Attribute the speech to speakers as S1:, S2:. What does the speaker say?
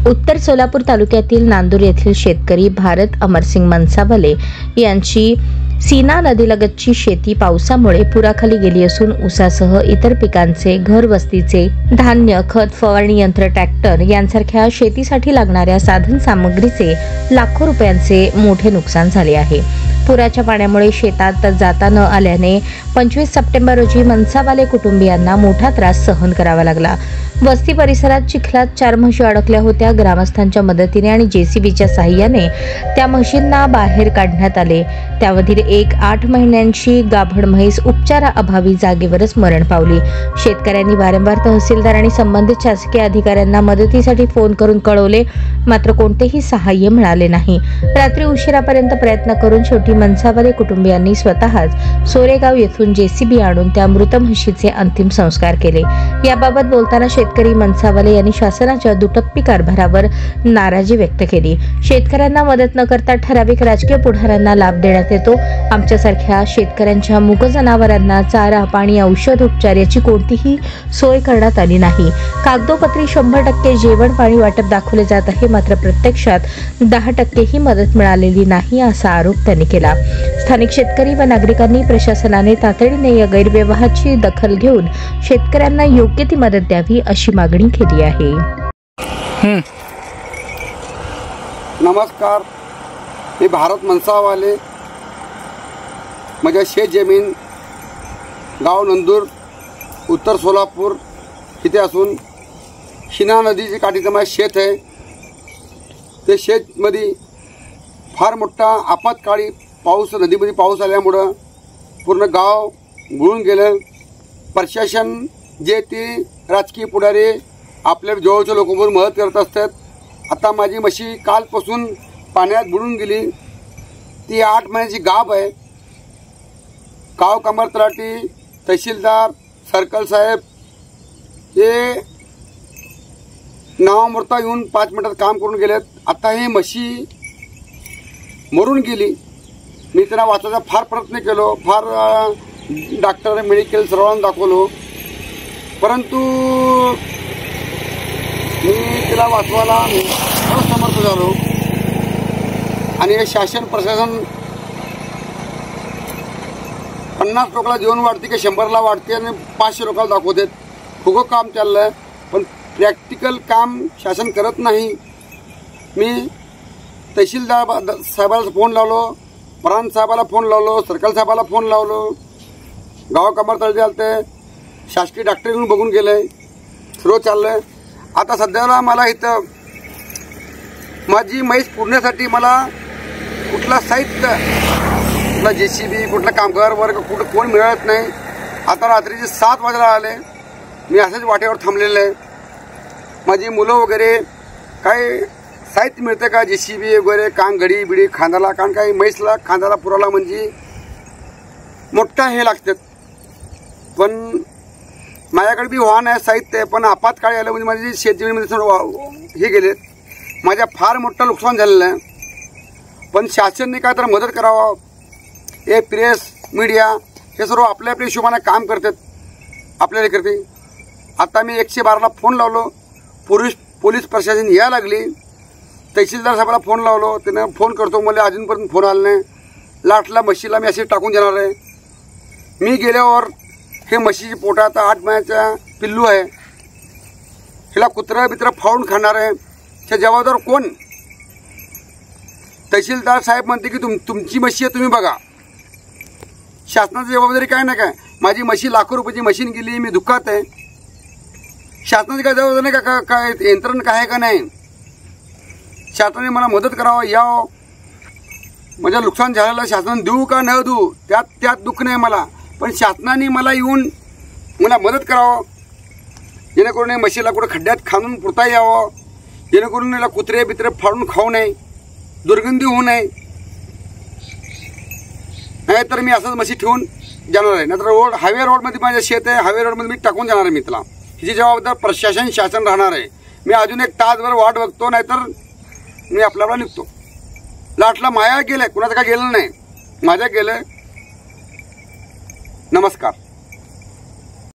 S1: उत्तर सोलापूर तालुक्यातील नांदूर येथील शेतकरी भारत अमरसिंग मनसावले यांची सीना नदीलगतची शेती पावसामुळे पुराखाली गेली असून ऊसासह इतर पिकांचे, घर वस्तीचे धान्य, खत, फवारणी यंत्र, ट्रॅक्टर यांसारख्या शेतीसाठी लागणाऱ्या साधन सामग्रीचे लाखो रुपयांचे मोठे नुकसान झाले आहे। पुराच्या पाण्यामुळे शेतात जाता न आल्याने 25 सप्टेंबर रोजी मनसावाले कुटुंबियांना मोठा त्रास सहन करावा लागला। वस्ती परिसरात चिखलात 4 म्हशी अडकल्या होत्या। ग्रामस्थांच्या मदतीने आणि जेसीबीच्या साहाय्याने त्या म्हशींना बाहेर काढण्यात आले। त्यामधील एक 8 महिन्यांची गाभण म्हैस उपचाराअभावी जागेवरच मरण पावली। शेतकऱ्यांनी वारंवार तहसीलदार आणि संबंधित शासकीय अधिकाऱ्यांना मदतीसाठी फोन करून कळवले, मात्र कोणतेही सहाय्य मिळाले नाही। रात्री उशिरापर्यंत प्रयत्न करून शेवटी मनसावाले कुटुंबियांनी स्वतःच सोरेगाव येथून जेसीबी आणून त्या मृत म्हशीचे अंतिम संस्कार केले। याबाबत बोलताना शेतकरी मनसावाले यांनी शासनाच्या दुटप्पी कारभारावर नाराजी व्यक्त केली। शेतकऱ्यांना मदत न करता ठराविक राजकीय पुढाऱ्यांना लाभ देण्यात येतो। आमच्यासारख्या शेतकऱ्यांच्या मूग जनावरांना चारा, पाणी, औषध, उपचार याची कोणतीही सोय करण्यात आली नाही। कागदोपत्री 100% जेवण, पाणी वाटप दाखवले जात आहे, मात्र प्रत्यक्षात 10% ही मदत मिळालेली नाही असा आरोप त्यांनी केला। स्थानिक शेतकरी व नागरिकांनी प्रशासनाने तातडीने या गैरव्यवहाराची दखल घेऊन शेतकऱ्यांना योग्य ती मदत द्यावी अशी मागणी केली आहे।
S2: नमस्कार, मी भारत मनसावाले। माझ्या शेत जमीन गाव नंदूर, उत्तर सोलापूर इथे असून सीना नदीची काठीचं माझे शेत आहे। ते शेतमध्ये फार मोठा आपत्काळी पाऊस, नदीमध्ये पाऊस आल्यामुळं पूर्ण गाव बुडून गेलं। प्रशासन जे ते राजकीय पुढारी आपल्या जवळच्या लोकांवर मदत करत असतात। आता माझी म्हशी कालपासून पाण्यात बुडून गेली। ती 8 महिन्याची गाभ आहे। गाव कामर तलाठी, तहसीलदार, सर्कल साहेब हे नावामोर्ता येऊन 5 मिनिटात काम करून गेलेत। आता ही म्हशी मरून गेली। मी त्यांना वाचवायचा फार प्रयत्न केलो, फार डॉक्टर, मेडिकल सर्वांना दाखवलो, परंतु मी तिला वाचवायला असमर्थ झालो। आणि हे शासन प्रशासन 50 लोकांना जेवण वाढते की 100ला वाढते आणि 500 लोकांना दाखवतात। खूप काम चाललंय, पण प्रॅक्टिकल काम शासन करत नाही। मी तहसीलदार साहेबाला फोन लावलो, प्रधान साहेबाला फोन लावलो, सर्कल साहेबाला फोन लावलो, गाव कामर तळी आलते, शासकीय डॉक्टर येऊन बघून गेले, सर्व चाललंय। आता सध्याला मला इथं माझी म्हैस पुरण्यासाठी मला कुठला साहित्य, कुठला जेसीबी, कुठला कामगार वर्ग, कुठं कोण मिळत नाही। आता रात्रीचे 7 वाजता आले, मी असंच वाटेवर थांबलेलं आहे। माझी मुलं वगैरे काय साहित्य मिळतं का, जेसीबी वगैरे, घडी बिडी खांद्याला, कारण काही म्हैसला खांद्याला पुराला म्हणजे मोठा हे लागतात। पण माझ्याकडे बी वाहन आहे, साहित्य आहे, पण आपत्काळी आलं म्हणजे माझी शेतजमीमध्ये सर्व हे गेलेत। माझ्या फार मोठं नुकसान झालेलं आहे। पण शासनाने काय तर मदत करावं। हे प्रेस, मीडिया हे सर्व आपल्या आपल्या हिशोबाने काम करतात, आपल्याला करते। आता मी 112ला फोन लावलो, पोलीस प्रशासन यायला लागली। तहसीलदार साहेबाला फोन लावलो, त्यानं फोन करतो मला, अजूनपर्यंत फोन आला नाही। लाटला म्हशीला मी असे टाकून देणार आहे। मी गेल्यावर हे म्हशीची पोटात 8 महिन्याचा पिल्लू आहे, हिला कुत्रा बित्र फावून खाणार आहे, ह्या जबाबदार कोण? तहसीलदार साहेब म्हणते की तुमची म्हशी आहे, तुम्ही बघा। शासनाची जबाबदारी काय ना काय। माझी म्हशी लाखो रुपयाची मशीन गेली, मी दुःखात आहे। शासनाची काय जबाबदारी नाही का? काय यंत्रणा काय आहे का नाही? शासनाने मला मदत करावं, यावं। माझं नुकसान झालेलं शासनाने देऊ का न देऊ त्यात दुःख नाही मला, पण शासनाने मला येऊन मला मदत करावं, जेणेकरून म्हशीला कुठं खड्ड्यात खाणून पुरता यावं, जेणेकरून याला कुत्रे बित्रे फाडून खाऊ नये, दुर्गंधी होऊ नये। नाहीतर मी असंच म्हशी ठेवून जाणार आहे। नाहीतर हायवे रोडमध्ये माझं शेत आहे, हायवे रोडमध्ये मी टाकून जाणार आहे। मी त्याला हिची जबाबदार प्रशासन, शासन राहणार आहे। मी अजून 1 तासभर वाट बघतो, नाहीतर मी आपल्याला निघतो। लाटला माया गेलाय, कुणाचं काय गेलं नाही, माझ्या गेलंय। नमस्कार।